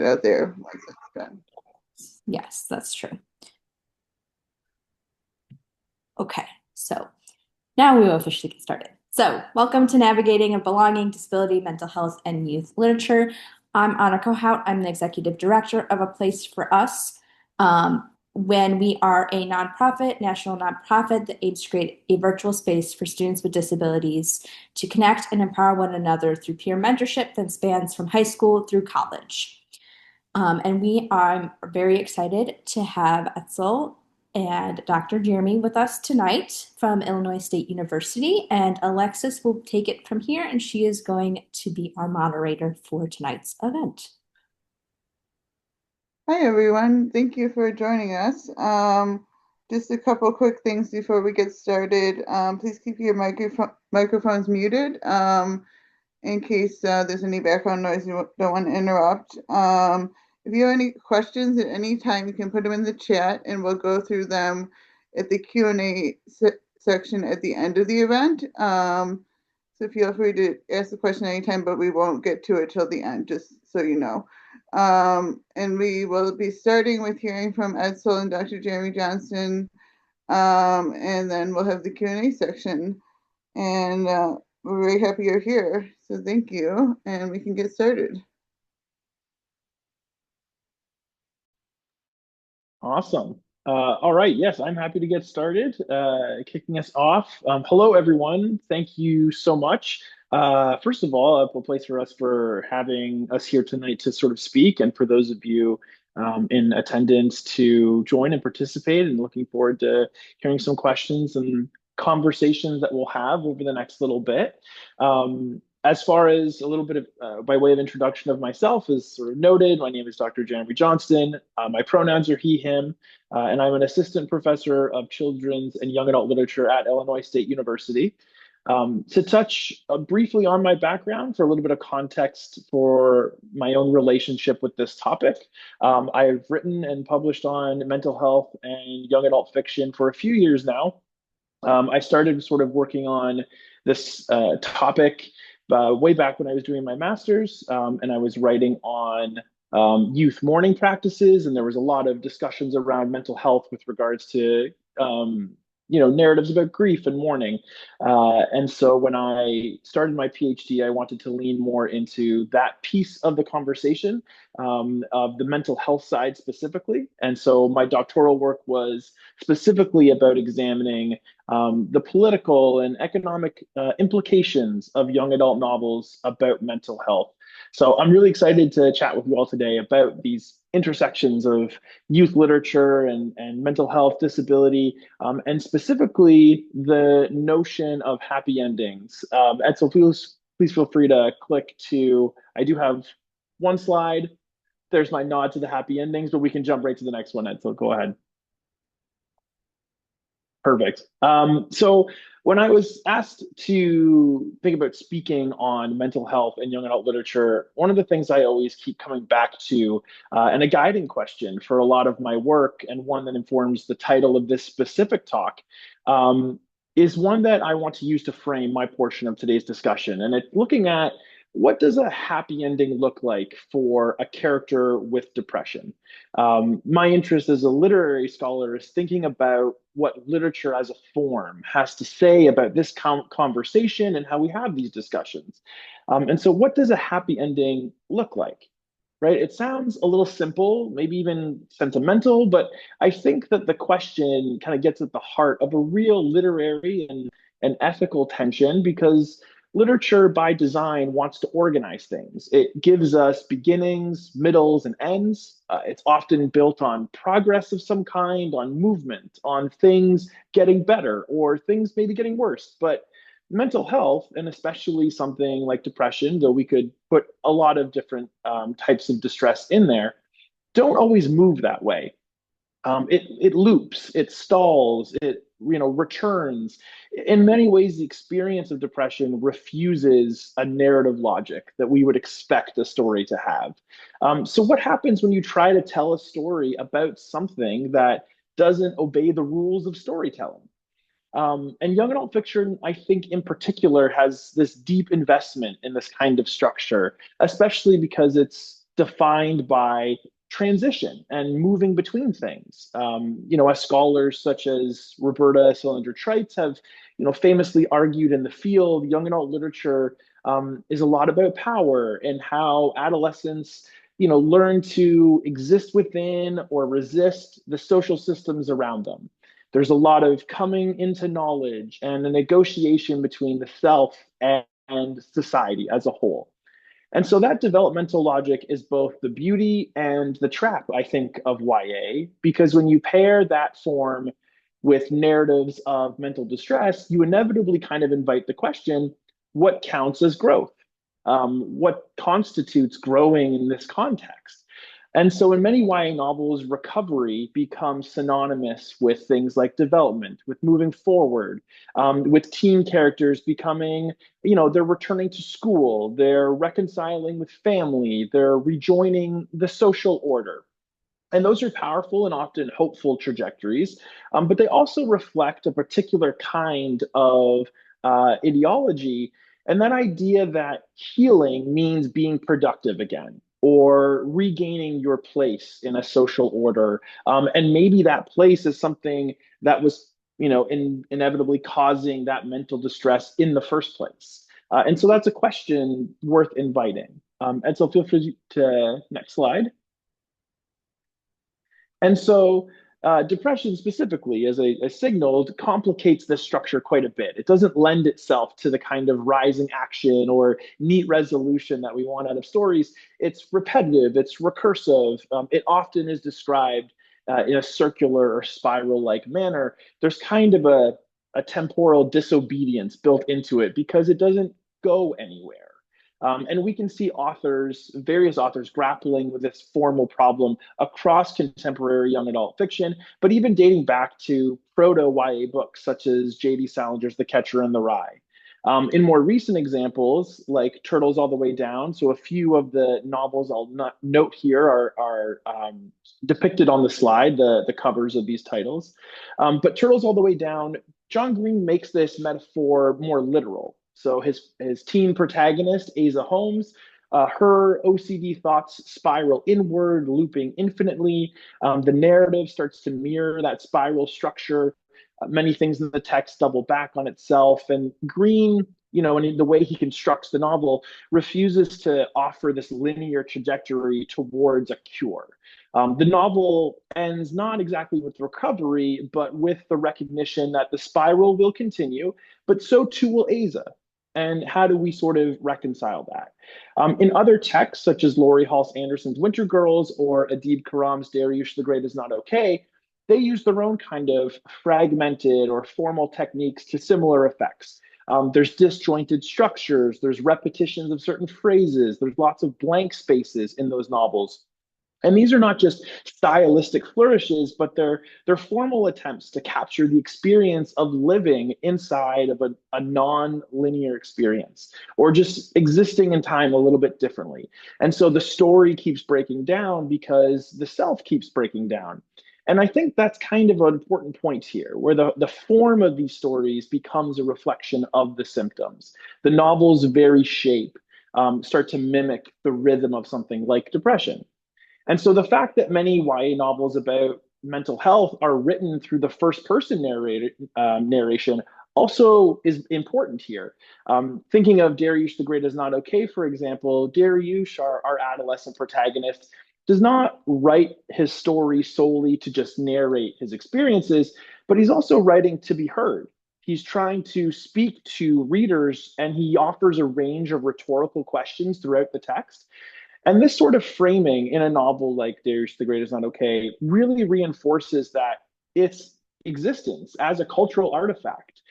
out there once it's done. Yes, that's true. Okay, so now we will officially get started. So, welcome to Navigating and Belonging, Disability, Mental Health, and Youth Literature. I'm Anna Kohout. I'm the Executive Director of A Place for Us. When we are a nonprofit, national nonprofit that aims to create a virtual space for students with disabilities to connect and empower one another through peer mentorship that spans from high school through college. And we are very excited to have Edcel and Dr. Jeremy with us tonight from Illinois State University. And Alexis will take it from here, and she is going to be our moderator for tonight's event. Hi, everyone. Thank you for joining us. Just a couple quick things before we get started. Please keep your microphones muted in case there's any background noise you don't want to interrupt. If you have any questions at any time, you can put them in the chat and we'll go through them at the Q&A section at the end of the event. So feel free to ask the question anytime, but we won't get to it till the end, just so you know. And we will be starting with hearing from Edcel and Dr. Jeremy Johnston, and then we'll have the Q&A section. And we're very happy you're here, so thank you, and we can get started. Awesome. All right, yes, I'm happy to get started. Kicking us off. Hello, everyone. Thank you so much. First of all, a place for us for having us here tonight to sort of speak, and for those of you in attendance to join and participate, and looking forward to hearing some questions and conversations that we'll have over the next little bit. As far as a little bit of by way of introduction of myself, as sort of noted, my name is Dr. Jeremy Johnston. My pronouns are he, him, and I'm an assistant professor of children's and young adult literature at Illinois State University. To touch briefly on my background for a little bit of context for my own relationship with this topic, I've written and published on mental health and young adult fiction for a few years now. I started sort of working on this topic way back when I was doing my master's, and I was writing on youth mourning practices, and there was a lot of discussions around mental health with regards to narratives about grief and mourning. And so when I started my PhD, I wanted to lean more into that piece of the conversation, of the mental health side specifically. And so my doctoral work was specifically about examining the political and economic implications of young adult novels about mental health. So I'm really excited to chat with you all today about these intersections of youth literature and mental health, disability, and specifically the notion of happy endings. And so please feel free to click to, I do have one slide. There's my nod to the happy endings, but we can jump right to the next one, Ed, so go ahead. Perfect. So when I was asked to think about speaking on mental health and young adult literature, one of the things I always keep coming back to, and a guiding question for a lot of my work, and one that informs the title of this specific talk, is one that I want to use to frame my portion of today's discussion. And it's looking at, what does a happy ending look like for a character with depression? My interest as a literary scholar is thinking about what literature as a form has to say about this conversation and how we have these discussions. And so what does a happy ending look like? Right? It sounds a little simple, maybe even sentimental, but I think that the question kind of gets at the heart of a real literary and ethical tension, because literature by design wants to organize things. It gives us beginnings, middles, and ends. It's often built on progress of some kind, on movement, on things getting better or things maybe getting worse. But mental health, and especially something like depression, though we could put a lot of different types of distress in there, don't always move that way. It loops, it stalls, it returns. In many ways, the experience of depression refuses a narrative logic that we would expect a story to have. So what happens when you try to tell a story about something that doesn't obey the rules of storytelling? And young adult fiction, I think in particular, has this deep investment in this kind of structure, especially because it's defined by transition and moving between things. As scholars such as Roberta Salinger-Treitz have, famously argued in the field, young adult literature is a lot about power and how adolescents, learn to exist within or resist the social systems around them. There's a lot of coming into knowledge and a negotiation between the self and society as a whole. And so that developmental logic is both the beauty and the trap, I think, of YA, because when you pair that form with narratives of mental distress, you inevitably kind of invite the question, what counts as growth? What constitutes growing in this context? And so in many YA novels, recovery becomes synonymous with things like development, with moving forward, with teen characters becoming, they're returning to school, they're reconciling with family, they're rejoining the social order. And those are powerful and often hopeful trajectories, but they also reflect a particular kind of ideology, and that idea that healing means being productive again or regaining your place in a social order. And maybe that place is something that was, inevitably causing that mental distress in the first place. And so that's a question worth inviting. And so feel free to next slide. And so depression specifically as a signal complicates this structure quite a bit. It doesn't lend itself to the kind of rising action or neat resolution that we want out of stories. It's repetitive, it's recursive. It often is described in a circular or spiral-like manner. There's kind of a temporal disobedience built into it because it doesn't go anywhere. And we can see various authors grappling with this formal problem across contemporary young adult fiction, but even dating back to proto-YA books such as J.D. Salinger's The Catcher in the Rye. In more recent examples, like Turtles All the Way Down, so a few of the novels I'll note here are depicted on the slide, the covers of these titles. But Turtles All the Way Down, John Green makes this metaphor more literal. So his teen protagonist, Asa Holmes, her OCD thoughts spiral inward, looping infinitely. The narrative starts to mirror that spiral structure. Many things in the text double back on itself. And Green, in the way he constructs the novel, refuses to offer this linear trajectory towards a cure. The novel ends not exactly with recovery, but with the recognition that the spiral will continue, but so too will Asa. And how do we sort of reconcile that? In other texts, such as Laurie Halse Anderson's Winter Girls or Adib Karam's Dariush the Great is Not Okay, they use their own kind of fragmented or formal techniques to similar effects. There's disjointed structures, there's repetitions of certain phrases, there's lots of blank spaces in those novels. And these are not just stylistic flourishes, but they're formal attempts to capture the experience of living inside of a non-linear experience, or just existing in time a little bit differently. And so the story keeps breaking down because the self keeps breaking down. And I think that's kind of an important point here, where the form of these stories becomes a reflection of the symptoms. The novel's very shape start to mimic the rhythm of something like depression. And so the fact that many YA novels about mental health are written through the first person narration also is important here. Thinking of Dariush the Great is Not Okay, for example, Dariush, our adolescent protagonist, does not write his story solely to just narrate his experiences, but he's also writing to be heard. He's trying to speak to readers, and he offers a range of rhetorical questions throughout the text. And this sort of framing in a novel like Dariush the Great is Not Okay really reinforces that its existence as a cultural artifact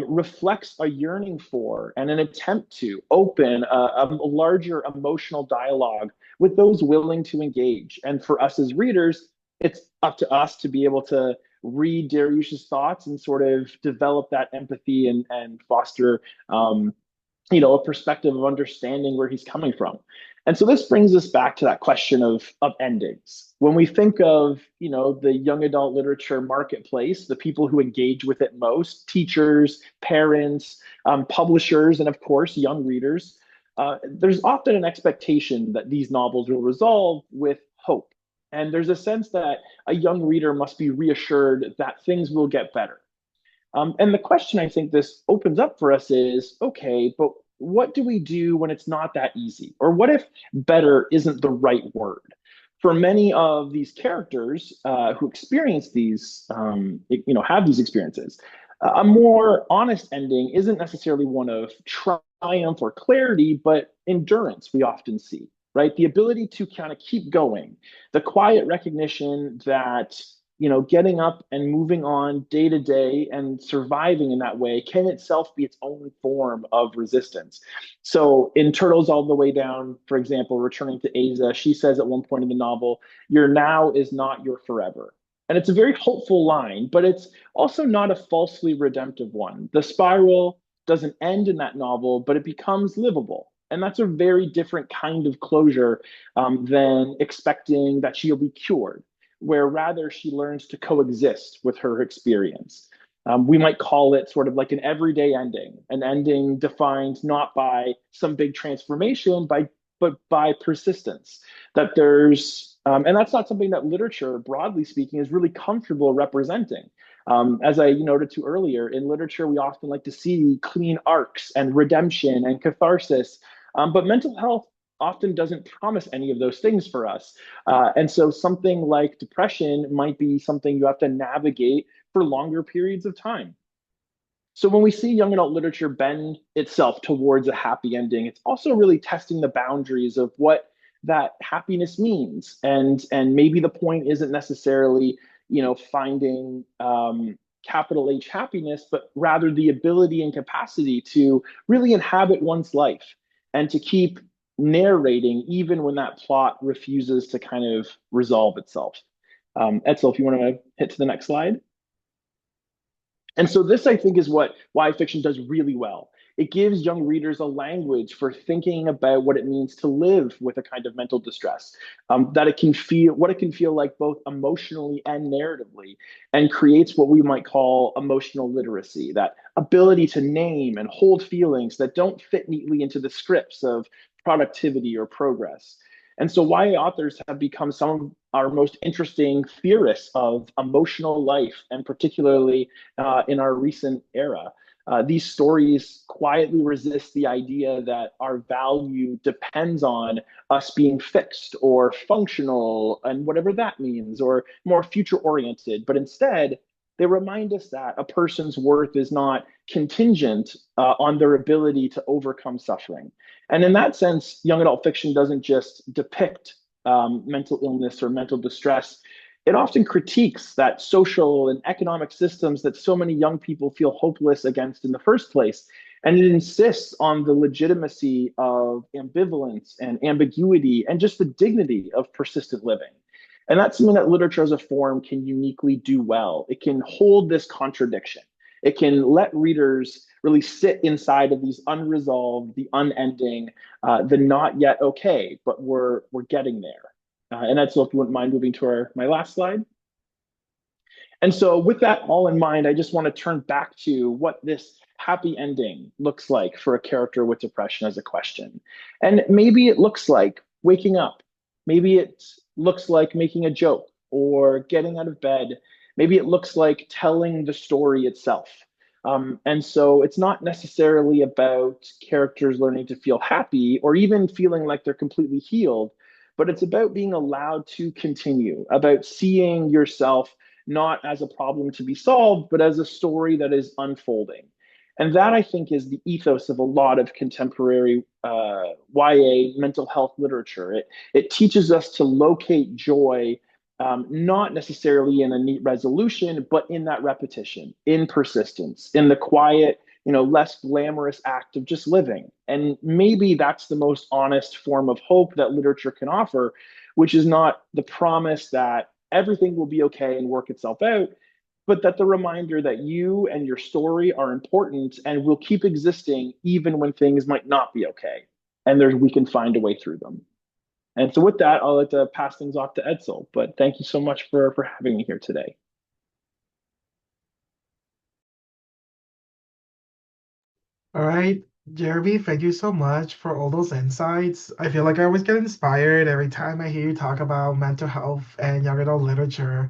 reflects a yearning for and an attempt to open a larger emotional dialogue with those willing to engage. And for us as readers, it's up to us to be able to read Dariush's thoughts and sort of develop that empathy and foster a perspective of understanding where he's coming from. And so this brings us back to that question of endings. When we think of, the young adult literature marketplace, the people who engage with it most, teachers, parents, publishers, and of course, young readers, there's often an expectation that these novels will resolve with hope. And there's a sense that a young reader must be reassured that things will get better. And the question I think this opens up for us is, okay, but what do we do when it's not that easy? Or what if better isn't the right word? For many of these characters who experience these, have these experiences, a more honest ending isn't necessarily one of triumph or clarity, but endurance we often see, right? The ability to kind of keep going, the quiet recognition that getting up and moving on day to day and surviving in that way can itself be its own form of resistance. So in Turtles All the Way Down, for example, returning to Aza, she says at one point in the novel, "Your now is not your forever." And it's a very hopeful line, but it's also not a falsely redemptive one. The spiral doesn't end in that novel, but it becomes livable. And that's a very different kind of closure than expecting that she'll be cured, where rather she learns to coexist with her experience. We might call it sort of like an everyday ending, an ending defined not by some big transformation, but by persistence. That and that's not something that literature, broadly speaking, is really comfortable representing. As I noted to earlier, in literature, we often like to see clean arcs and redemption and catharsis, but mental health often doesn't promise any of those things for us. And so something like depression might be something you have to navigate for longer periods of time. So when we see young adult literature bend itself towards a happy ending, it's also really testing the boundaries of what that happiness means. And maybe the point isn't necessarily, finding capital H happiness, but rather the ability and capacity to really inhabit one's life and to keep narrating even when that plot refuses to kind of resolve itself. Edcel, if you want to hit to the next slide. And so this, I think, is what YA fiction does really well. It gives young readers a language for thinking about what it means to live with a kind of mental distress, that it can feel what it can feel like both emotionally and narratively, and creates what we might call emotional literacy, that ability to name and hold feelings that don't fit neatly into the scripts of productivity or progress. And so YA authors have become some of our most interesting theorists of emotional life, and particularly in our recent era. These stories quietly resist the idea that our value depends on us being fixed or functional, and whatever that means, or more future oriented, but instead, they remind us that a person's worth is not contingent on their ability to overcome suffering. And in that sense, young adult fiction doesn't just depict mental illness or mental distress. It often critiques that social and economic systems that so many young people feel hopeless against in the first place. And it insists on the legitimacy of ambivalence and ambiguity and just the dignity of persistent living. And that's something that literature as a form can uniquely do well. It can hold this contradiction. It can let readers really sit inside of these unresolved, the unending, the not yet okay, but we're getting there. And that's, so if you wouldn't mind moving to my last slide. And so with that all in mind, I just want to turn back to what this happy ending looks like for a character with depression as a question. And maybe it looks like waking up. Maybe it looks like making a joke or getting out of bed. Maybe it looks like telling the story itself. And so it's not necessarily about characters learning to feel happy or even feeling like they're completely healed, but it's about being allowed to continue, about seeing yourself not as a problem to be solved, but as a story that is unfolding. And that, I think, is the ethos of a lot of contemporary YA mental health literature. It teaches us to locate joy, not necessarily in a neat resolution, but in that repetition, in persistence, in the quiet, less glamorous act of just living. And maybe that's the most honest form of hope that literature can offer, which is not the promise that everything will be okay and work itself out, but that the reminder that you and your story are important and will keep existing even when things might not be okay. And we can find a way through them. And so with that, I'll like to pass things off to Edcel. But thank you so much for having me here today. All right. Jeremy, thank you so much for all those insights. I feel like I always get inspired every time I hear you talk about mental health and young adult literature.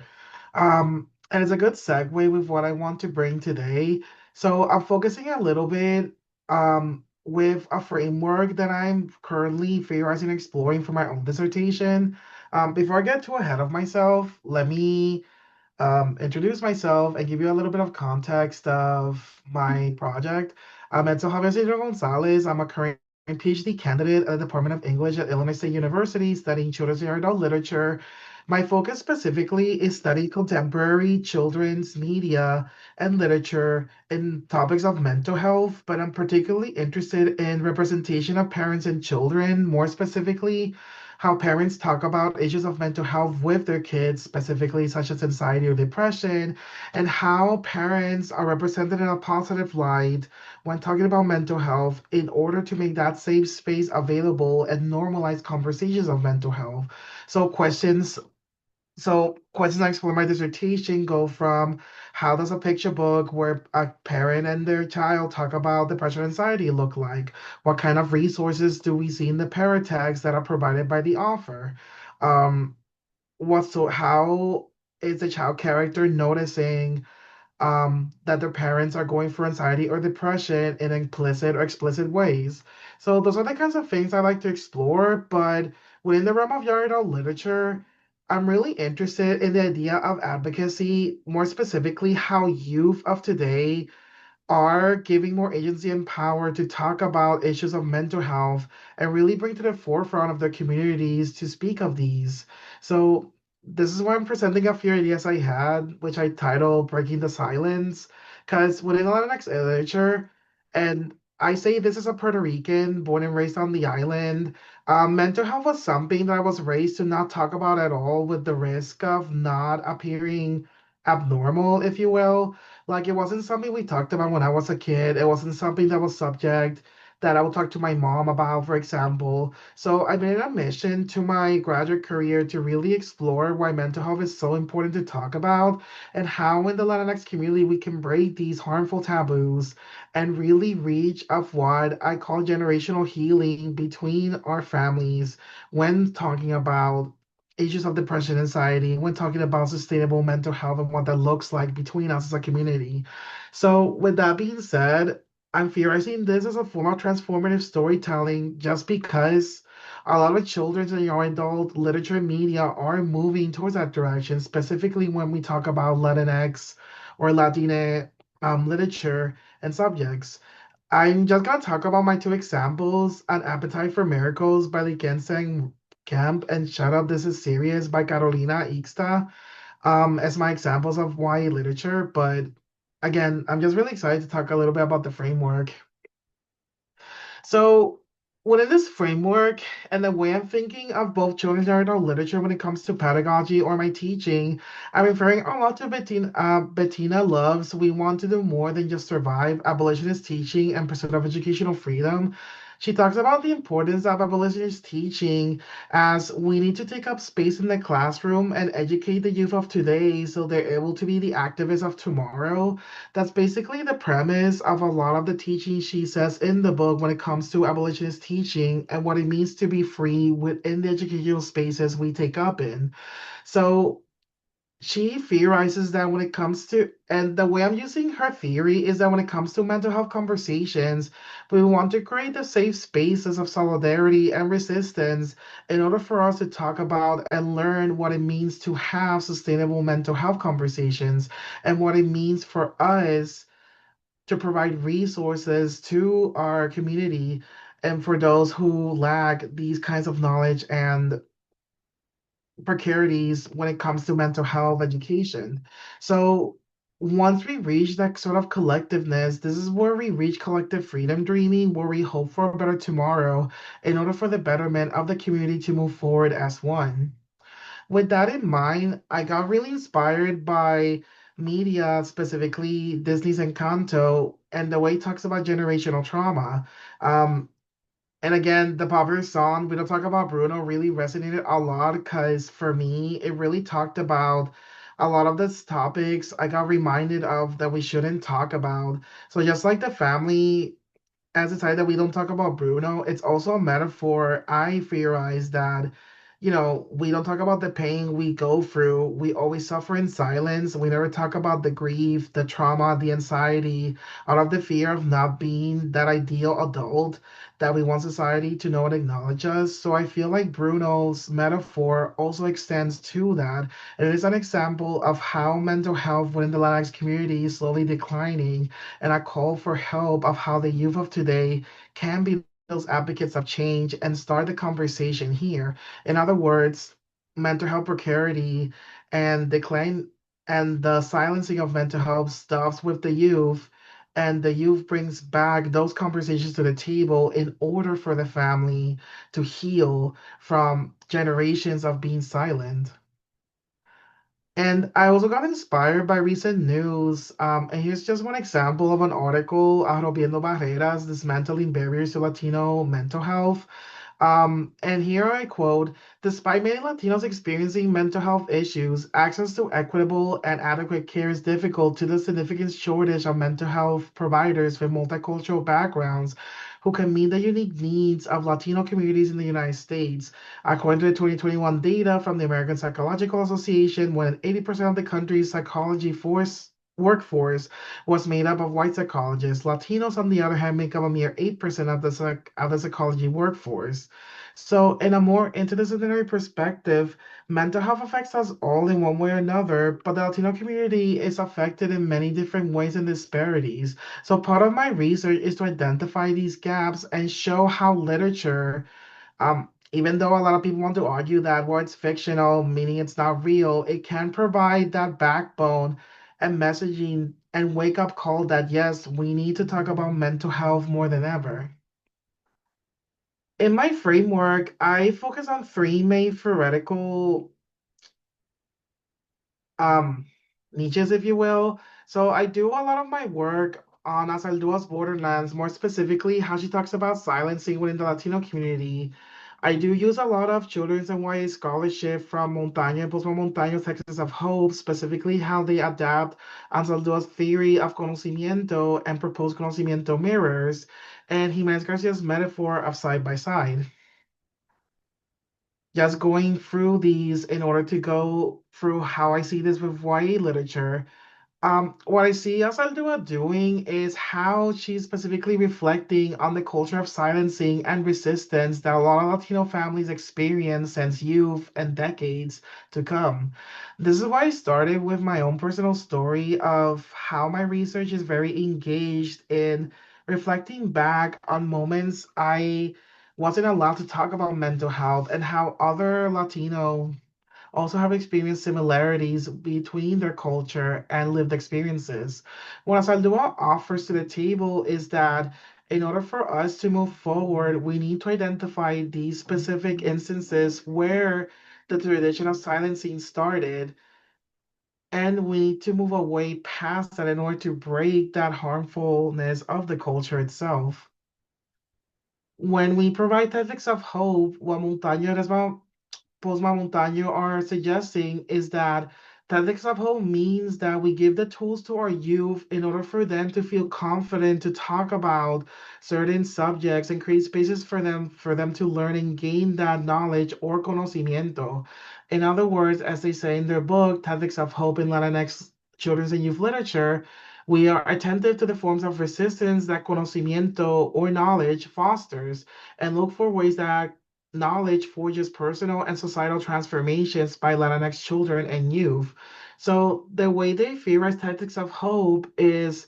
And it's a good segue with what I want to bring today. So I'm focusing a little bit with a framework that I'm currently theorizing and exploring for my own dissertation. Before I get too ahead of myself, let me introduce myself and give you a little bit of context of my project. I'm Edcel Javier Gonzalez. I'm a current PhD candidate at the Department of English at Illinois State University studying children's and adult literature. My focus specifically is studying contemporary children's media and literature in topics of mental health, but I'm particularly interested in representation of parents and children, more specifically how parents talk about issues of mental health with their kids, specifically such as anxiety or depression, and how parents are represented in a positive light when talking about mental health in order to make that safe space available and normalize conversations of mental health. So questions I explore in my dissertation go from how does a picture book where a parent and their child talk about depression and anxiety look like? What kind of resources do we see in the paratext that are provided by the author? Um, how is the child character noticing that their parents are going through anxiety or depression in implicit or explicit ways. So those are the kinds of things I like to explore, but within the realm of young adult literature, I'm really interested in the idea of advocacy, more specifically how youth of today are giving more agency and power to talk about issues of mental health and really bring to the forefront of their communities to speak of these. So, this is why I'm presenting a few ideas I had, which I titled Breaking the Silence. Because within Latinx literature, and I say this as a Puerto Rican born and raised on the island, mental health was something that I was raised to not talk about at all, with the risk of not appearing abnormal, if you will. Like it wasn't something we talked about when I was a kid. It wasn't something that was subject that I would talk to my mom about, for example. So I made it a mission to my graduate career to really explore why mental health is so important to talk about and how in the Latinx community we can break these harmful taboos and really reach of what I call generational healing between our families when talking about issues of depression, anxiety, when talking about sustainable mental health and what that looks like between us as a community. So, with that being said, I'm theorizing this as a form of transformative storytelling just because a lot of children's and young adult literature and media are moving towards that direction, specifically when we talk about Latinx or Latina literature and subjects. I'm just gonna talk about my two examples, An Appetite for Miracles by the Ginseng Camp and Shut Up, This Is Serious by Carolina Ixta, as my examples of YA literature. But again, I'm just really excited to talk a little bit about the framework. So, within this framework and the way I'm thinking of both children's and adult literature when it comes to pedagogy or my teaching, I'm referring a lot to Bettina Love's We Want to Do More Than Just Survive, Abolitionist Teaching and Pursuit of Educational Freedom. She talks about the importance of abolitionist teaching as we need to take up space in the classroom and educate the youth of today so they're able to be the activists of tomorrow. That's basically the premise of a lot of the teaching she says in the book when it comes to abolitionist teaching and what it means to be free within the educational spaces we take up in. So she theorizes that when it comes to, and the way I'm using her theory is that when it comes to mental health conversations, we want to create the safe spaces of solidarity and resistance in order for us to talk about and learn what it means to have sustainable mental health conversations and what it means for us to provide resources to our community and for those who lack these kinds of knowledge and precarities when it comes to mental health education. So once we reach that sort of collectiveness, this is where we reach collective freedom dreaming, where we hope for a better tomorrow in order for the betterment of the community to move forward as one. With that in mind, I got really inspired by media, specifically Disney's Encanto, and the way it talks about generational trauma. Um, and again, the popular song, We Don't Talk About Bruno, really resonated a lot because for me, it really talked about a lot of these topics I got reminded of that we shouldn't talk about. So just like the family as a side that we don't talk about Bruno, it's also a metaphor. I theorize that, we don't talk about the pain we go through. We always suffer in silence. We never talk about the grief, the trauma, the anxiety, out of the fear of not being that ideal adult that we want society to know and acknowledge us. So I feel like Bruno's metaphor also extends to that. And it is an example of how mental health within the Latinx community is slowly declining, and a call for help of how the youth of today can be those advocates of change and start the conversation here. In other words, mental health precarity and decline and the silencing of mental health stops with the youth, and the youth brings back those conversations to the table in order for the family to heal from generations of being silent. And I also got inspired by recent news. And here's just one example of an article, Rompiendo Barreras, Dismantling Barriers to Latino Mental Health. And here I quote, despite many Latinos experiencing mental health issues, access to equitable and adequate care is difficult due to the significant shortage of mental health providers with multicultural backgrounds who can meet the unique needs of Latino communities in the United States. According to the 2021 data from the American Psychological Association, more than 80% of the country's psychology workforce was made up of white psychologists. Latinos, on the other hand, make up a mere 8% of the psychology workforce. So, in a more interdisciplinary perspective, mental health affects us all in one way or another, but the Latino community is affected in many different ways and disparities. So, part of my research is to identify these gaps and show how literature, even though a lot of people want to argue that, well, it's fictional, meaning it's not real, it can provide that backbone and messaging and wake up call that yes, we need to talk about mental health more than ever. In my framework, I focus on three main theoretical um, niches, if you will. So I do a lot of my work on Asaldua's Borderlands, more specifically how she talks about silencing within the Latino community. I do use a lot of children's and YA scholarship from Montaño and Postma Montaño's Texas of Hope, specifically how they adapt Ansaldua's theory of conocimiento and proposed conocimiento mirrors, and Jimenez Garcia's metaphor of side by side. Just going through these in order to go through how I see this with YA literature. What I see Azaldua doing is how she's specifically reflecting on the culture of silencing and resistance that a lot of Latino families experience since youth and decades to come. This is why I started with my own personal story of how my research is very engaged in reflecting back on moments I wasn't allowed to talk about mental health and how other Latino also have experienced similarities between their culture and lived experiences. What Asaldua offers to the table is that in order for us to move forward, we need to identify these specific instances where the tradition of silencing started, and we need to move away past that in order to break that harmfulness of the culture itself. When we provide tactics of hope, what Montaño Postma Montaño are suggesting is that Tactics of Hope means that we give the tools to our youth in order for them to feel confident to talk about certain subjects and create spaces for them to learn and gain that knowledge or conocimiento. In other words, as they say in their book, Tactics of Hope in Latinx Children's and Youth Literature, we are attentive to the forms of resistance that conocimiento or knowledge fosters and look for ways that knowledge forges personal and societal transformations by Latinx children and youth. So the way they theorize tactics of hope is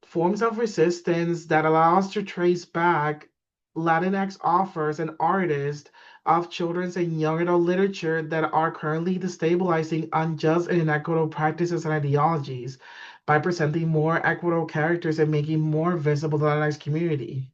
forms of resistance that allow us to trace back Latinx authors and artists of children's and young adult literature that are currently destabilizing unjust and inequitable practices and ideologies by presenting more equitable characters and making more visible the Latinx community.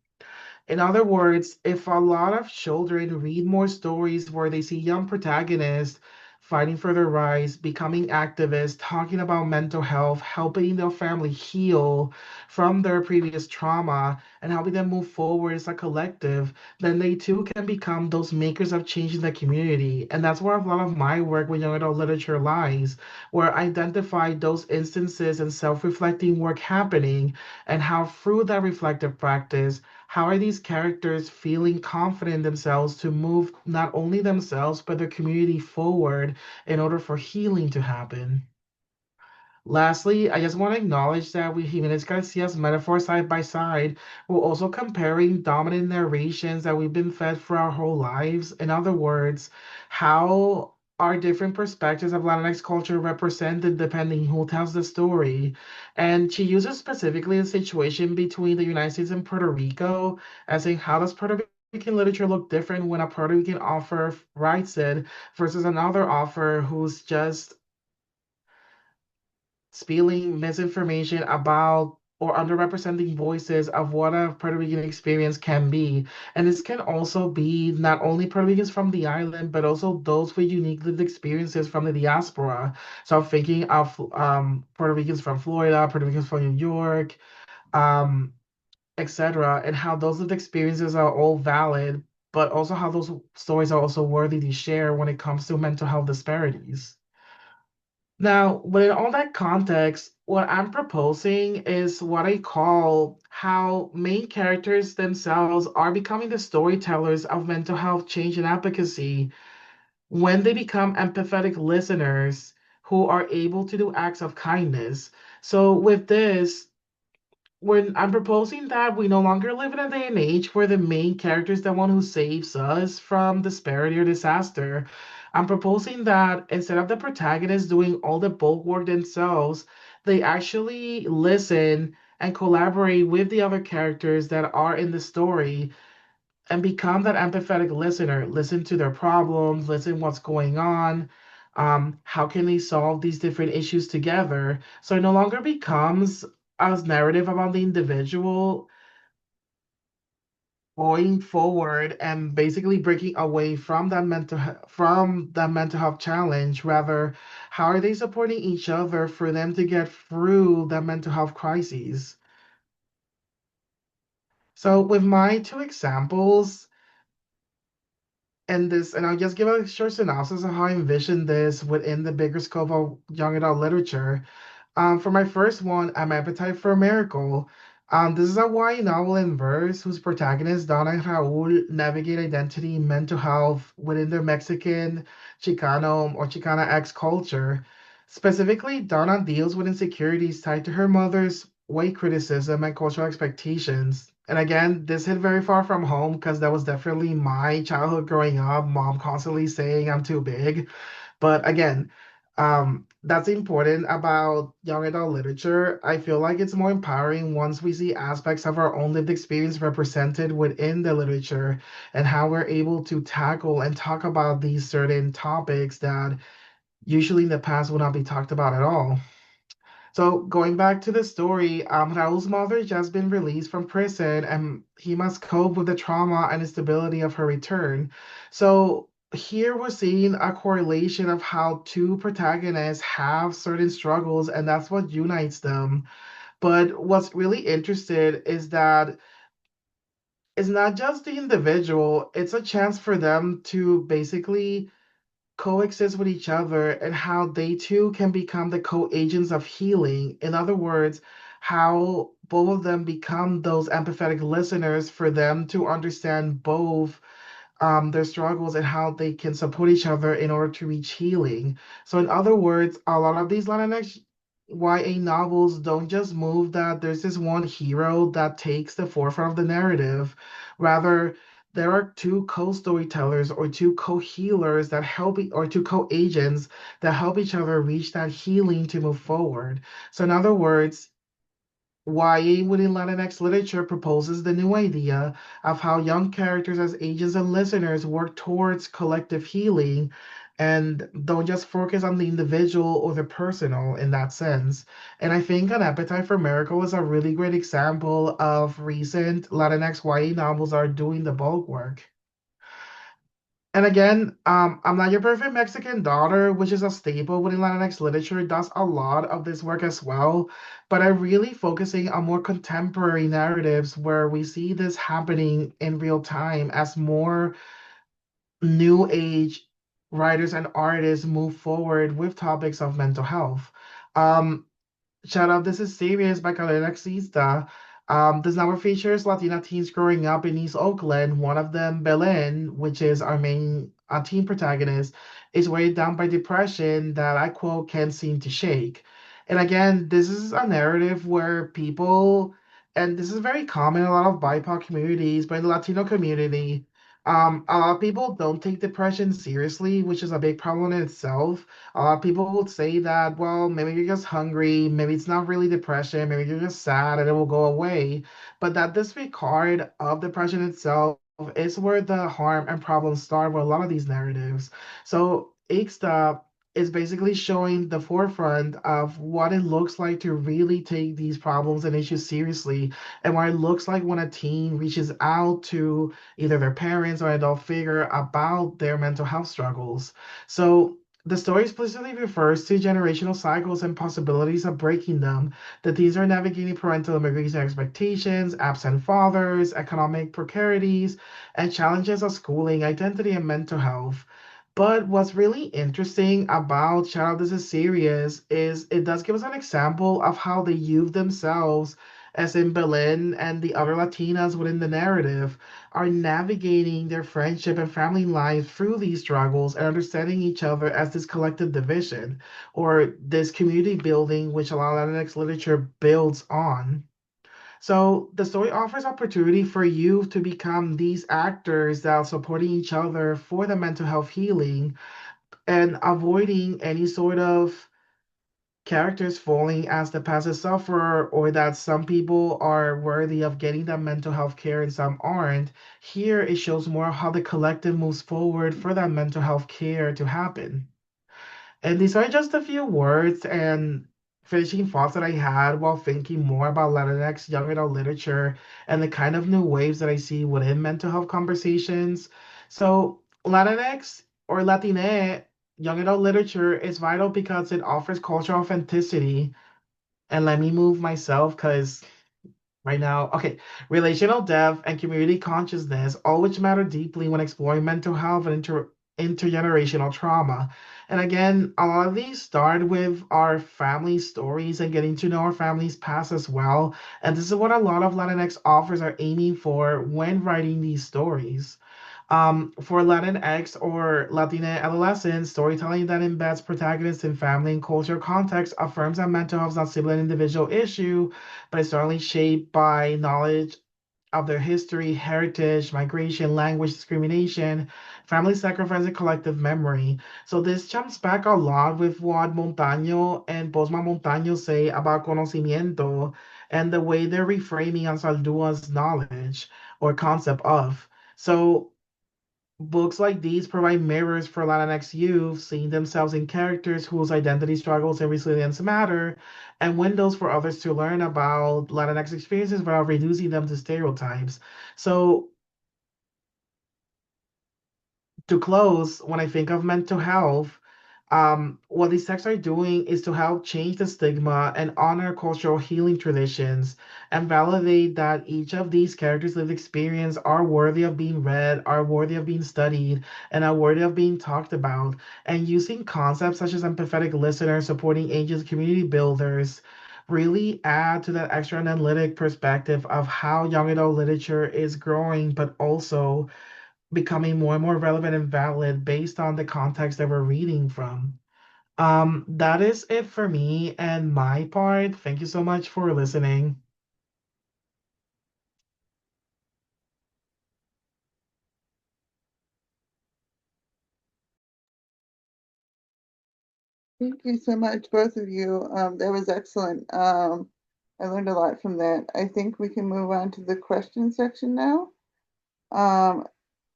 In other words, if a lot of children read more stories where they see young protagonists fighting for their rights, becoming activists, talking about mental health, helping their family heal from their previous trauma, and helping them move forward as a collective, then they too can become those makers of change in the community. And that's where a lot of my work with young adult literature lies, where I identify those instances and self reflecting work happening, and how through that reflective practice, how are these characters feeling confident in themselves to move not only themselves, but their community forward in order for healing to happen? Lastly, I just want to acknowledge that with Jimenez Garcia's metaphor side by side, we're also comparing dominant narrations that we've been fed for our whole lives. In other words, how are different perspectives of Latinx culture represented depending who tells the story. And she uses specifically the situation between the United States and Puerto Rico, as in how does Puerto Rican literature look different when a Puerto Rican author writes it versus another author who's just spilling misinformation about or underrepresenting voices of what a Puerto Rican experience can be. And this can also be not only Puerto Ricans from the island, but also those with unique lived experiences from the diaspora. So I'm thinking of Puerto Ricans from Florida, Puerto Ricans from New York, um, etc., and how those lived experiences are all valid, but also how those stories are also worthy to share when it comes to mental health disparities. Now, within all that context, what I'm proposing is what I call how main characters themselves are becoming the storytellers of mental health change and advocacy when they become empathetic listeners who are able to do acts of kindness. So, with this, when I'm proposing that we no longer live in a day and age where the main character is the one who saves us from disparity or disaster, I'm proposing that instead of the protagonists doing all the bulk work themselves, they actually listen and collaborate with the other characters that are in the story and become that empathetic listener. Listen to their problems, listen what's going on. How can they solve these different issues together? So it no longer becomes a narrative about the individual going forward and basically breaking away from from that mental health challenge. Rather, how are they supporting each other for them to get through the mental health crises? So with my two examples, and I'll just give a short synopsis of how I envision this within the bigger scope of young adult literature. For my first one, I'm Appetite for a Miracle. This is a YA novel in verse whose protagonists, Donna and Raul, navigate identity and mental health within their Mexican, Chicano, or Chicana X culture. Specifically, Donna deals with insecurities tied to her mother's weight criticism and cultural expectations. And again, this hit very far from home because that was definitely my childhood growing up. Mom constantly saying I'm too big. But again, that's important about young adult literature. I feel like it's more empowering once we see aspects of our own lived experience represented within the literature and how we're able to tackle and talk about these certain topics that usually in the past would not be talked about at all. So going back to the story, Raul's mother has just been released from prison and he must cope with the trauma and instability of her return. So here we're seeing a correlation of how two protagonists have certain struggles and that's what unites them. But what's really interesting is that it's not just the individual, it's a chance for them to basically coexist with each other and how they too can become the co-agents of healing. In other words, how both of them become those empathetic listeners for them to understand both their struggles and how they can support each other in order to reach healing. So, in other words, a lot of these Latinx YA novels don't just move that there's this one hero that takes the forefront of the narrative. Rather, there are two co-storytellers or two co-healers that help, or two co-agents that help each other reach that healing to move forward. So, in other words, YA within Latinx literature proposes the new idea of how young characters as agents and listeners work towards collective healing and don't just focus on the individual or the personal in that sense. And I think An Appetite for Miracle is a really great example of recent Latinx YA novels are doing the bulk work. And again, I'm Not Your Perfect Mexican Daughter, which is a staple within Latinx literature, does a lot of this work as well. But I'm really focusing on more contemporary narratives where we see this happening in real time as more new age writers and artists move forward with topics of mental health. Um, Shout out, This Is Serious by Calera Exista. This number features Latina teens growing up in East Oakland. One of them, Belen, which is our main teen protagonist, is weighed down by depression that I quote can't seem to shake. And again, this is a narrative where people, and this is very common in a lot of BIPOC communities, but in the Latino community, a lot of people don't take depression seriously, which is a big problem in itself. A lot of people would say that, well, maybe you're just hungry, maybe it's not really depression, maybe you're just sad and it will go away. But that disregard of depression itself is where the harm and problems start with a lot of these narratives. So Ixta is basically showing the forefront of what it looks like to really take these problems and issues seriously, and what it looks like when a teen reaches out to either their parents or adult figure about their mental health struggles. So the story explicitly refers to generational cycles and possibilities of breaking them. The teens are navigating parental immigration expectations, absent fathers, economic precarities, and challenges of schooling, identity, and mental health. But what's really interesting about Child This Is Serious is it does give us an example of how the youth themselves, as in Belen and the other Latinas within the narrative, are navigating their friendship and family lives through these struggles and understanding each other as this collective division or this community building which a lot of Latinx literature builds on. So the story offers opportunity for youth to become these actors that are supporting each other for the mental health healing and avoiding any sort of characters falling as the passive sufferer or that some people are worthy of getting that mental health care and some aren't. Here it shows more how the collective moves forward for that mental health care to happen. And these are just a few words and finishing thoughts that I had while thinking more about Latinx young adult literature and the kind of new waves that I see within mental health conversations. So, Latinx or Latine young adult literature is vital because it offers cultural authenticity. And let me move myself because right now. Okay, relational depth and community consciousness, all which matter deeply when exploring mental health and intergenerational trauma. And again, a lot of these start with our family stories and getting to know our family's past as well. And this is what a lot of Latinx authors are aiming for when writing these stories. For Latinx or Latina adolescents, storytelling that embeds protagonists in family and cultural context affirms that mental health is not simply an individual issue, but it's certainly shaped by knowledge of their history, heritage, migration, language, discrimination, family sacrifice, and collective memory. So this jumps back a lot with what Montaño and Posma Montaño say about conocimiento and the way they're reframing Ansaldua's knowledge or concept of. So books like these provide mirrors for Latinx youth, seeing themselves in characters whose identity struggles and resilience matter, and windows for others to learn about Latinx experiences without reducing them to stereotypes. So to close, when I think of mental health, what these texts are doing is to help change the stigma and honor cultural healing traditions and validate that each of these characters' lived experience are worthy of being read, are worthy of being studied, and are worthy of being talked about. And using concepts such as empathetic listeners, supporting agents, community builders, really add to that extra analytic perspective of how young adult literature is growing, but also becoming more and more relevant and valid based on the context that we're reading from. That is it for me and my part. Thank you so much for listening. Thank you so much, both of you. That was excellent. I learned a lot from that. I think we can move on to the question section now. Um,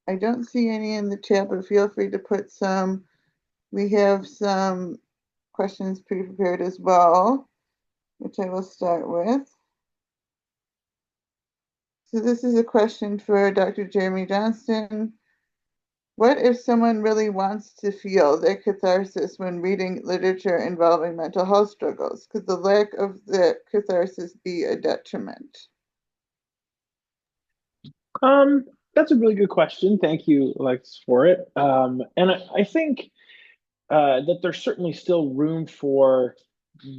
I don't see any in the chat, but feel free to put some. We have some questions pre-prepared as well, which I will start with. So this is a question for Dr. Jeremy Johnston. What if someone really wants to feel that catharsis when reading literature involving mental health struggles? Could the lack of the catharsis be a detriment? That's a really good question. Thank you, Lex, for it. And I think that there's certainly still room for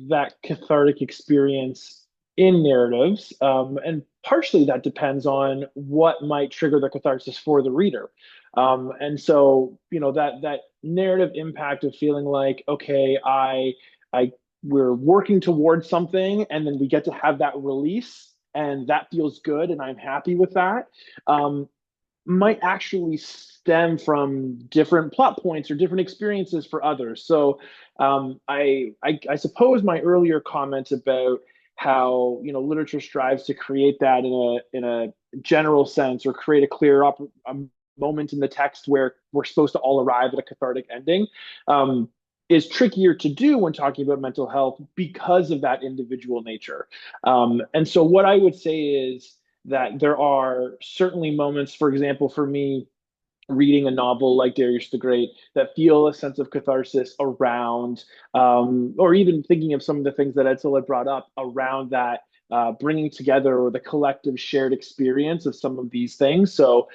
that cathartic experience in narratives. And partially that depends on what might trigger the catharsis for the reader. And so, that narrative impact of feeling like, okay, I, we're working towards something, and then we get to have that release, and that feels good, and I'm happy with that. Um, might actually stem from different plot points or different experiences for others. So I suppose my earlier comments about how literature strives to create that in a general sense, or create a clear a moment in the text where we're supposed to all arrive at a cathartic ending, um, is trickier to do when talking about mental health because of that individual nature. And so what I would say is that there are certainly moments, for example, for me, reading a novel like Darius the Great, that feel a sense of catharsis around, or even thinking of some of the things that Edcel had brought up around that. Bringing together, or the collective shared experience of some of these things. So,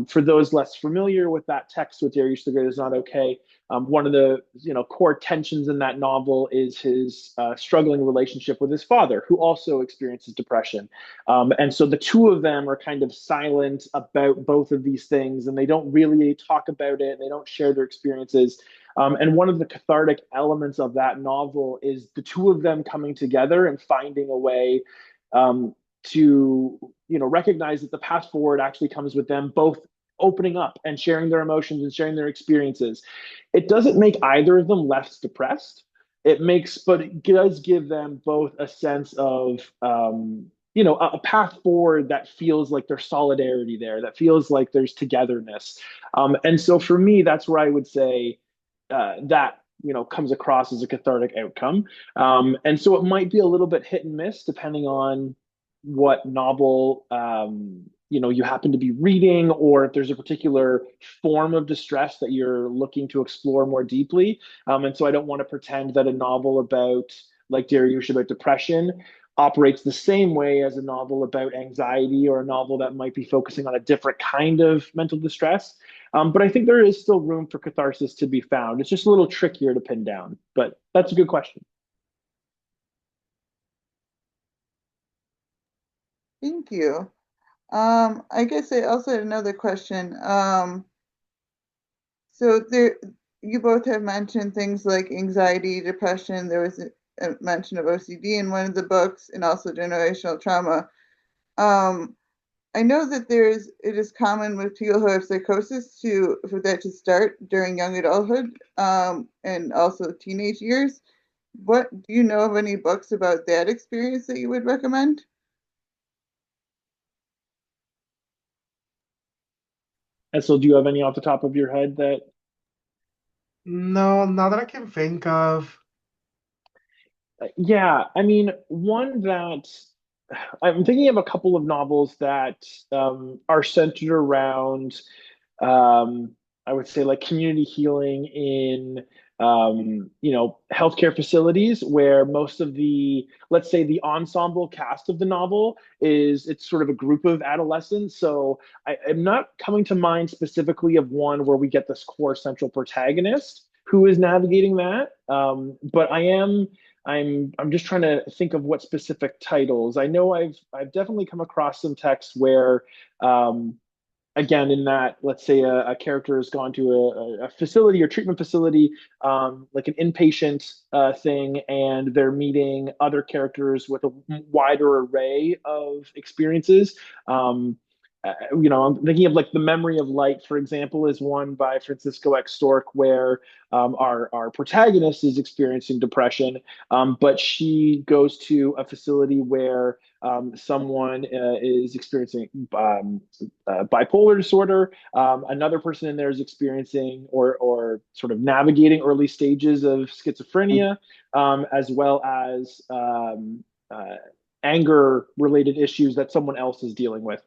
for those less familiar with that text, with Darius the Great is Not Okay, one of the core tensions in that novel is his struggling relationship with his father, who also experiences depression. And so the two of them are kind of silent about both of these things, and they don't really talk about it. They don't share their experiences. And one of the cathartic elements of that novel is the two of them coming together and finding a way to recognize that the path forward actually comes with them both opening up and sharing their emotions and sharing their experiences. It doesn't make either of them less depressed. But it does give them both a sense of a path forward that feels like there's solidarity there, that feels like there's togetherness. And so for me, that's where I would say that comes across as a cathartic outcome. And so it might be a little bit hit and miss depending on what novel you happen to be reading, or if there's a particular form of distress that you're looking to explore more deeply. And so I don't want to pretend that a novel about, like Dariush, about depression operates the same way as a novel about anxiety, or a novel that might be focusing on a different kind of mental distress. But I think there is still room for catharsis to be found. It's just a little trickier to pin down, but that's a good question. Thank you. I guess I also had another question. So there, you both have mentioned things like anxiety, depression. There was a mention of OCD in one of the books, and also generational trauma. Um, I know that it is common with people who have psychosis for that to start during young adulthood, and also teenage years. What do you know of any books about that experience that you would recommend? And so, do you have any off the top of your head that? No, not that I can think of. Yeah, I mean, one that I'm thinking of a couple of novels that are centered around, um, I would say, like community healing in, healthcare facilities, where most of the, let's say, the ensemble cast of the novel it's sort of a group of adolescents. So I'm not coming to mind specifically of one where we get this core central protagonist who is navigating that. But I'm just trying to think of what specific titles. I know I've definitely come across some texts where, um, again, in that, let's say a character has gone to a facility or treatment facility, like an inpatient thing, and they're meeting other characters with a wider array of experiences. I'm thinking of like The Memory of Light, for example, is one by Francisco X. Stork, where our protagonist is experiencing depression, but she goes to a facility where someone is experiencing bipolar disorder. Another person in there is experiencing or sort of navigating early stages of schizophrenia, as well as anger related issues that someone else is dealing with.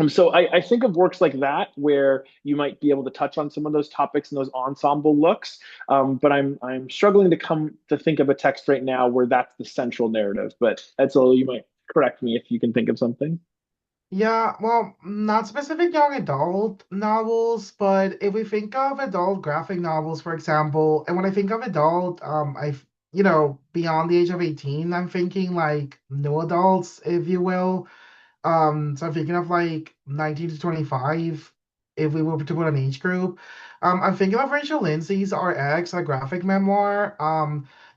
So I think of works like that where you might be able to touch on some of those topics and those ensemble looks. But I'm struggling to come to think of a text right now where that's the central narrative. But Edsel, you might correct me if you can think of something. Yeah, well, not specific young adult novels, but if we think of adult graphic novels, for example, and when I think of adult, beyond the age of 18, I'm thinking like new adults, if you will. So I'm thinking of like 19 to 25, if we were to put an age group. I'm thinking of Rachel Lindsay's RX, a graphic memoir.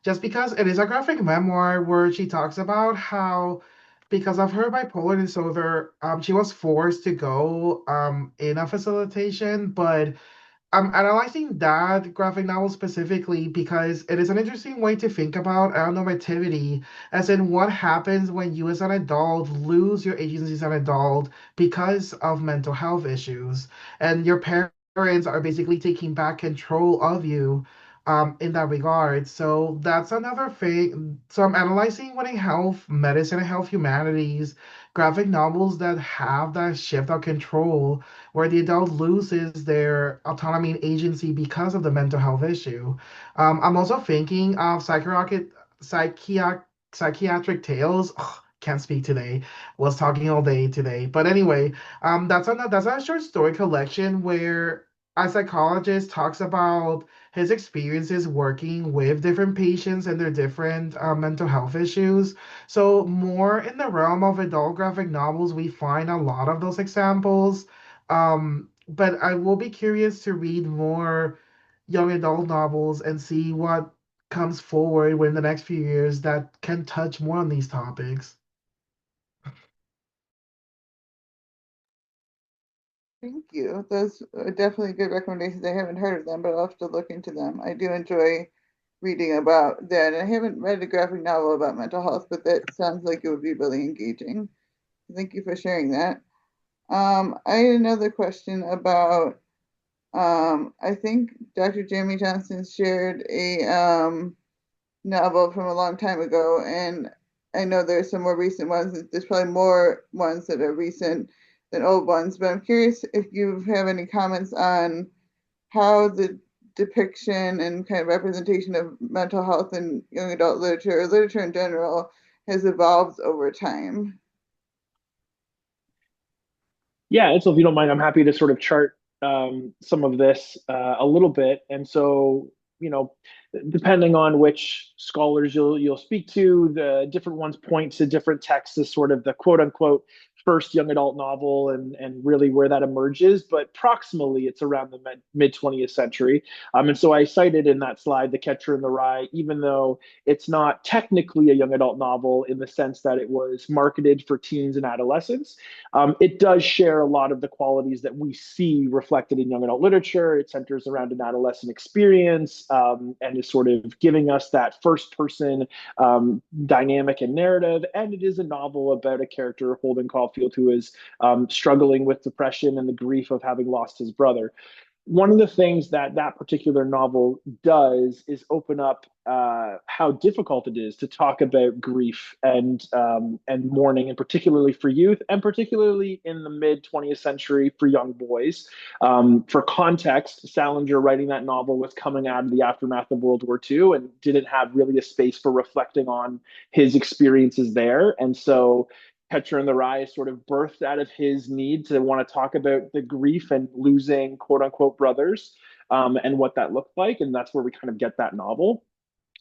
Just because it is a graphic memoir where she talks about how, because of her bipolar disorder, she was forced to go in a facilitation, but I'm analyzing that graphic novel specifically because it is an interesting way to think about normativity, as in what happens when you as an adult lose your agency as an adult because of mental health issues, and your parents are basically taking back control of you in that regard. So that's another thing. So I'm analyzing what in health, medicine, and health humanities, graphic novels that have that shift of control where the adult loses their autonomy and agency because of the mental health issue. I'm also thinking of psychiatric, psychiatric tales. Ugh, can't speak today. Was talking all day today. But anyway, that's a short story collection where a psychologist talks about his experiences working with different patients and their different mental health issues. So more in the realm of adult graphic novels, we find a lot of those examples. But I will be curious to read more young adult novels and see what comes forward within the next few years that can touch more on these topics. Thank you. Those are definitely good recommendations. I haven't heard of them, but I'll have to look into them. I do enjoy reading about that. I haven't read a graphic novel about mental health, but that sounds like it would be really engaging. Thank you for sharing that. I had another question about, I think Dr. Jamie Johnson shared a novel from a long time ago, and I know there's some more recent ones. There's probably more ones that are recent than old ones, but I'm curious if you have any comments on how the depiction and kind of representation of mental health in young adult literature or literature in general has evolved over time. Yeah, and so if you don't mind, I'm happy to sort of chart some of this a little bit. And so, you know, depending on which scholars you'll speak to, the different ones point to different texts as sort of the quote unquote first young adult novel and really where that emerges. But proximally, it's around the mid 20th century. And so I cited in that slide The Catcher in the Rye, even though it's not technically a young adult novel in the sense that it was marketed for teens and adolescents. It does share a lot of the qualities that we see reflected in young adult literature. It centers around an adolescent experience and is sort of giving us that first person dynamic and narrative. And it is a novel about a character, Holden Caulfield, who is struggling with depression and the grief of having lost his brother. One of the things that that particular novel does is open up how difficult it is to talk about grief and mourning, and particularly for youth, and particularly in the mid 20th century for young boys. For context, Salinger writing that novel was coming out of the aftermath of World War II and didn't have really a space for reflecting on his experiences there, and so Catcher in the Rye is sort of birthed out of his need to want to talk about the grief and losing quote unquote brothers and what that looked like. And that's where we kind of get that novel.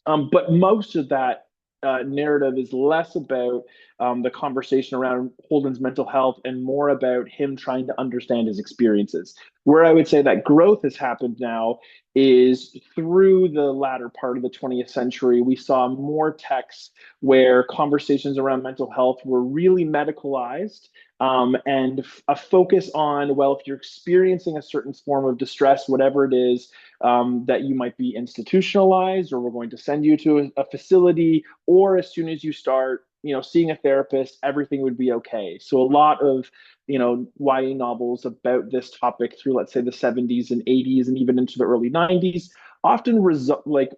But most of that narrative is less about the conversation around Holden's mental health and more about him trying to understand his experiences. Where I would say that growth has happened now is through the latter part of the 20th century. We saw more texts where conversations around mental health were really medicalized and a focus on, well, if you're experiencing a certain form of distress, whatever it is, that you might be institutionalized, or we're going to send you to a facility, or as soon as you start, seeing a therapist, everything would be okay. So a lot of, YA novels about this topic through, let's say, the 70s and 80s and even into the early 90s often result like,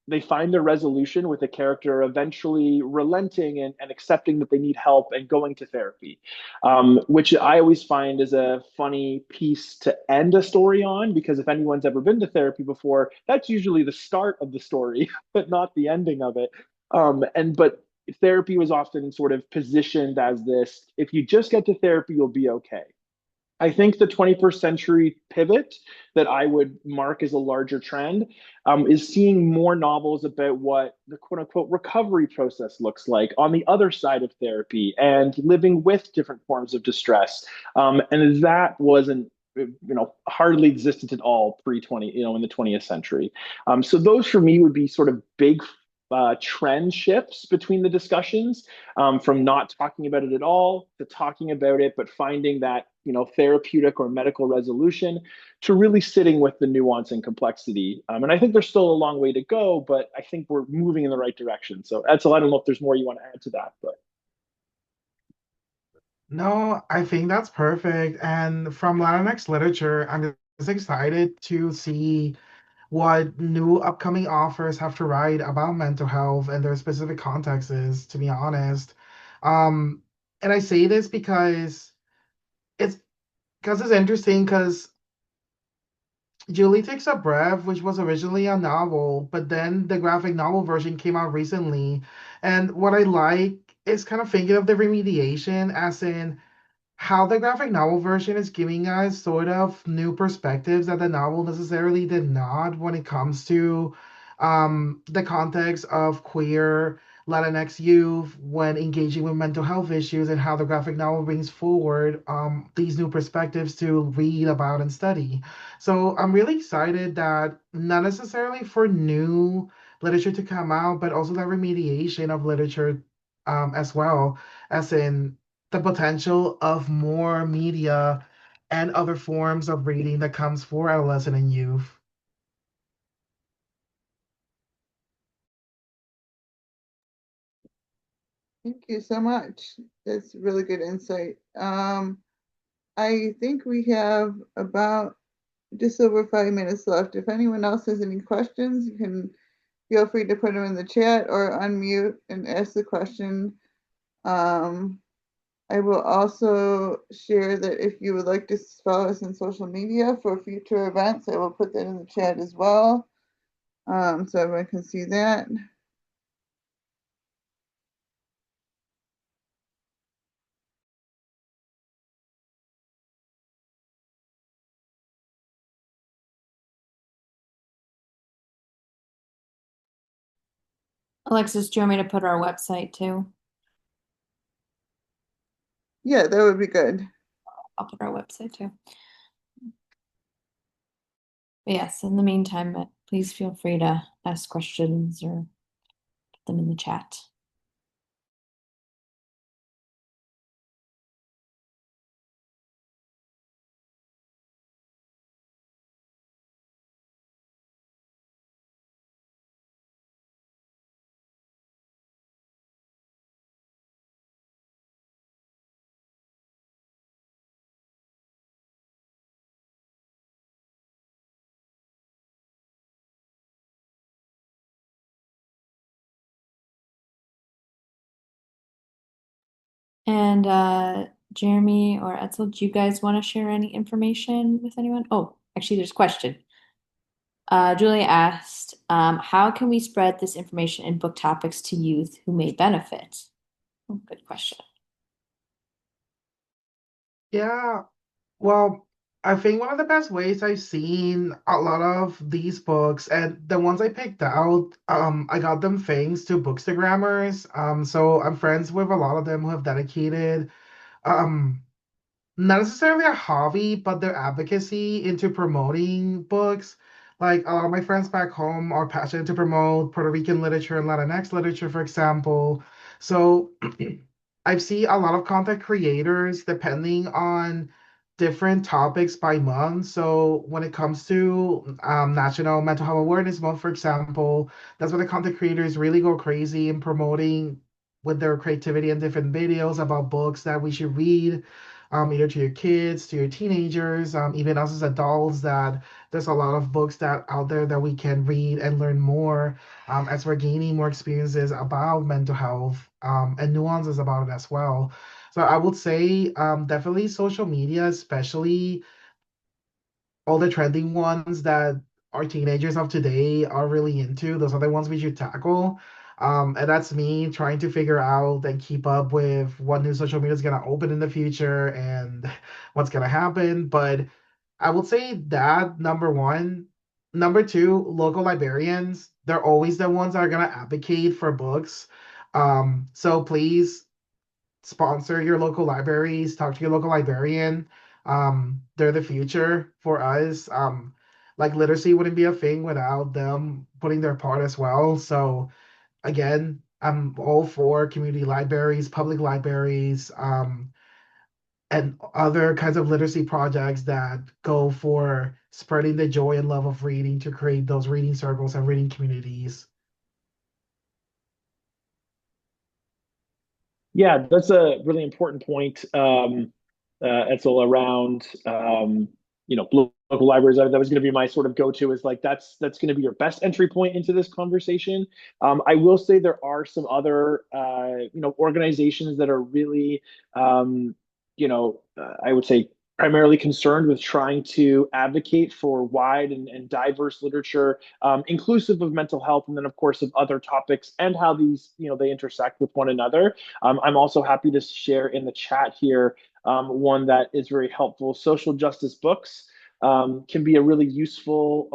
they find a resolution with a character eventually relenting and accepting that they need help and going to therapy, which I always find is a funny piece to end a story on, because if anyone's ever been to therapy before, that's usually the start of the story, but not the ending of it. But therapy was often sort of positioned as this: if you just get to therapy, you'll be okay. I think the 21st century pivot that I would mark as a larger trend is seeing more novels about what the quote unquote recovery process looks like on the other side of therapy and living with different forms of distress. And that wasn't, hardly existed at all pre 20, in the 20th century. So those for me would be sort of big trend shifts between the discussions, from not talking about it at all to talking about it, but finding that, therapeutic or medical resolution, to really sitting with the nuance and complexity. And I think there's still a long way to go, but I think we're moving in the right direction. So Edcel, I don't know if there's more you want to add to that, but. No, I think that's perfect. And from Latinx literature, I'm just excited to see what new upcoming authors have to write about mental health and their specific contexts is, to be honest. Um, and I say this it's it's interesting because Julie Takes a Breath, which was originally a novel, but then the graphic novel version came out recently. And what I like is kind of thinking of the remediation as in how the graphic novel version is giving us sort of new perspectives that the novel necessarily did not when it comes to the context of queer Latinx youth when engaging with mental health issues, and how the graphic novel brings forward these new perspectives to read about and study. So I'm really excited that not necessarily for new literature to come out, but also that remediation of literature as well, as in the potential of more media and other forms of reading that comes for adolescent and youth. Thank you so much. That's really good insight. I think we have about just over 5 minutes left. If anyone else has any questions, you can feel free to put them in the chat or unmute and ask the question. Um, I will also share that if you would like to follow us on social media for future events, I will put that in the chat as well, so everyone can see that. Alexis, do you want me to put our website too? Yeah, that would be good. I'll put our website too. But yes, in the meantime, please feel free to ask questions or put them in the chat. And Jeremy or Etzel, do you guys want to share any information with anyone? Oh, actually, there's a question. Julia asked, how can we spread this information in book topics to youth who may benefit? Oh, good question. Yeah, well, I think one of the best ways I've seen a lot of these books, and the ones I picked out, I got them thanks to Bookstagrammers. So I'm friends with a lot of them who have dedicated um not necessarily a hobby, but their advocacy into promoting books. Like a lot of my friends back home are passionate to promote Puerto Rican literature and Latinx literature, for example. So I see a lot of content creators depending on different topics by month. So when it comes to National Mental Health Awareness Month, for example, that's when the content creators really go crazy in promoting with their creativity and different videos about books that we should read. either to your kids, to your teenagers, even us as adults, that there's a lot of books that out there that we can read and learn more as we're gaining more experiences about mental health and nuances about it as well. So I would say definitely social media, especially all the trending ones that our teenagers of today are really into. Those are the ones we should tackle. And that's me trying to figure out and keep up with what new social media is going to open in the future and what's going to happen. But I would say that number one. Number two, local librarians. They're always the ones that are going to advocate for books. So please sponsor your local libraries, talk to your local librarian. They're the future for us. Like literacy wouldn't be a thing without them putting their part as well. So again, I'm all for community libraries, public libraries, and other kinds of literacy projects that go for spreading the joy and love of reading to create those reading circles and reading communities. Yeah, that's a really important point, Etzel, around local libraries. That was going to be my sort of go-to. Is like that's going to be your best entry point into this conversation. I will say there are some other organizations that are really I would say primarily concerned with trying to advocate for wide and diverse literature, inclusive of mental health, and then of course of other topics and how these they intersect with one another. I'm also happy to share in the chat here one that is very helpful. Social Justice Books can be a really useful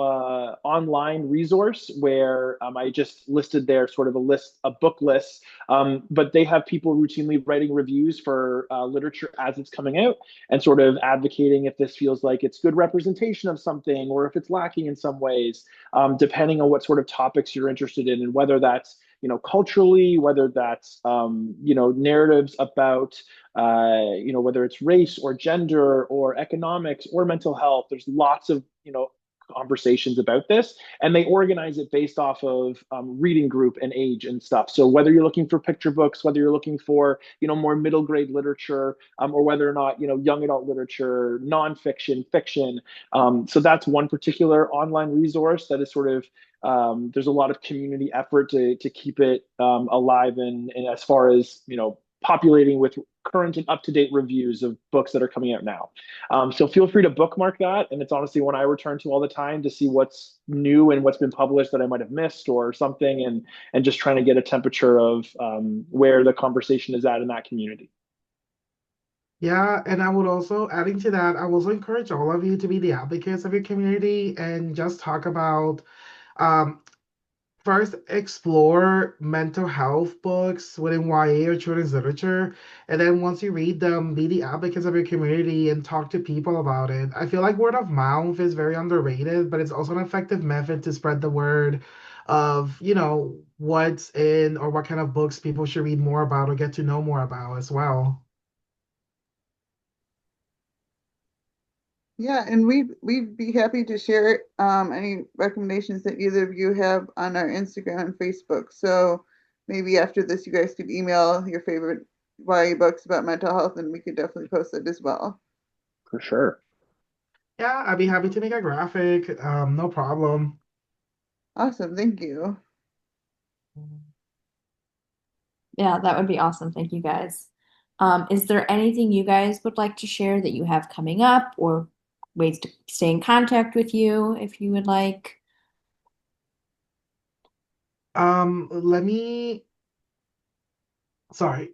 online resource where I just listed there sort of a book list, but they have people routinely writing reviews for literature as it's coming out and sort of advocating if this feels like it's good representation of something or if it's lacking in some ways, depending on what sort of topics you're interested in and whether that's culturally, whether that's narratives about whether it's race or gender or economics or mental health. There's lots of conversations about this, and they organize it based off of reading group and age and stuff. So whether you're looking for picture books, whether you're looking for more middle grade literature, or whether or not young adult literature, nonfiction, fiction. So that's one particular online resource that is sort of there's a lot of community effort to keep it alive and as far as populating with current and up-to-date reviews of books that are coming out now. So feel free to bookmark that. And it's honestly one I return to all the time to see what's new and what's been published that I might have missed or something, and just trying to get a temperature of where the conversation is at in that community. Yeah, and I would also, adding to that, I would also encourage all of you to be the advocates of your community and just talk about, um, first explore mental health books within YA or children's literature. And then once you read them, be the advocates of your community and talk to people about it. I feel like word of mouth is very underrated, but it's also an effective method to spread the word of, what's in or what kind of books people should read more about or get to know more about as well. Yeah, and we'd be happy to share any recommendations that either of you have on our Instagram and Facebook. So maybe after this, you guys could email your favorite YA books about mental health, and we could definitely post it as well. For sure. Yeah, I'd be happy to make a graphic. No problem. Awesome, thank you. Yeah, that would be awesome. Thank you guys. Is there anything you guys would like to share that you have coming up or ways to stay in contact with you if you would like? Let me, sorry.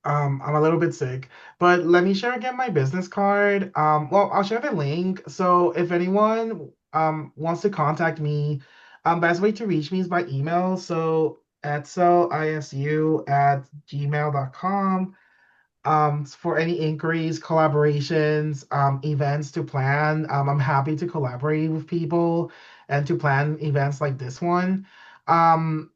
I'm a little bit sick, but let me share again my business card. Well, I'll share the link. So if anyone wants to contact me, best way to reach me is by email. So edselisu@gmail.com. For any inquiries, collaborations, events to plan. I'm happy to collaborate with people and to plan events like this one. Um,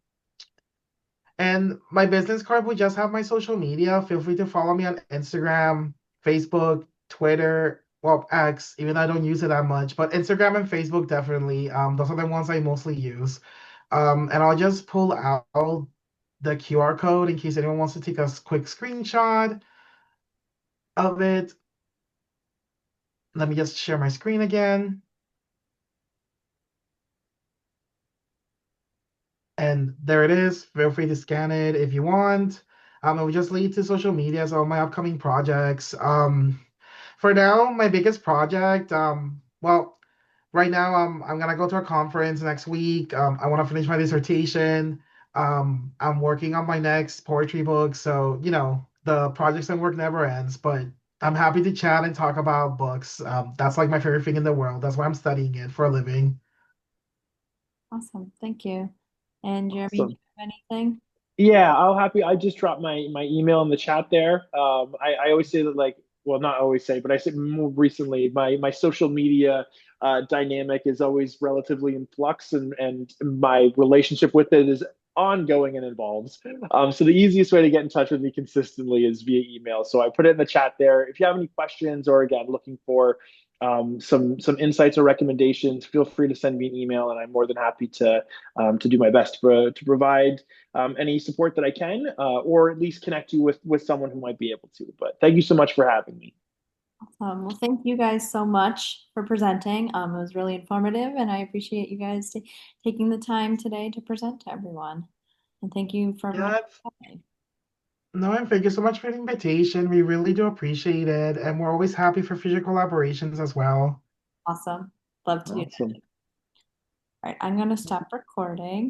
and my business card will just have my social media. Feel free to follow me on Instagram, Facebook, Twitter, well, X, even though I don't use it that much, but Instagram and Facebook definitely. Those are the ones I mostly use. And I'll just pull out the QR code in case anyone wants to take a quick screenshot. of it. Let me just share my screen again. And there it is. Feel free to scan it if you want. It will just lead to social media, so my upcoming projects. For now, my biggest project, well, right now I'm gonna go to a conference next week. I want to finish my dissertation. I'm working on my next poetry book, so the projects and work never ends. But I'm happy to chat and talk about books. That's like my favorite thing in the world. That's why I'm studying it for a living. Awesome. Thank you. And Jeremy, do Awesome. you have anything? Yeah, I just dropped my email in the chat there. I always say that, like, well, not always say, but I said more recently, my social media dynamic is always relatively in flux, and my relationship with it is ongoing and involves. So the easiest way to get in touch with me consistently is via email. So I put it in the chat there. If you have any questions, or again looking for some insights or recommendations, feel free to send me an email, and I'm more than happy to do my best to provide any support that I can, or at least connect you with someone who might be able to. But thank you so much for having me. Well, thank you guys so much for presenting. It was really informative, and I appreciate you guys taking the time today to present to everyone. And thank you for everyone Yeah, for coming. no, and thank you so much for the invitation. We really do appreciate it, and we're always happy for future collaborations as well. Awesome. Love to do that. Awesome. All right, I'm going to stop recording.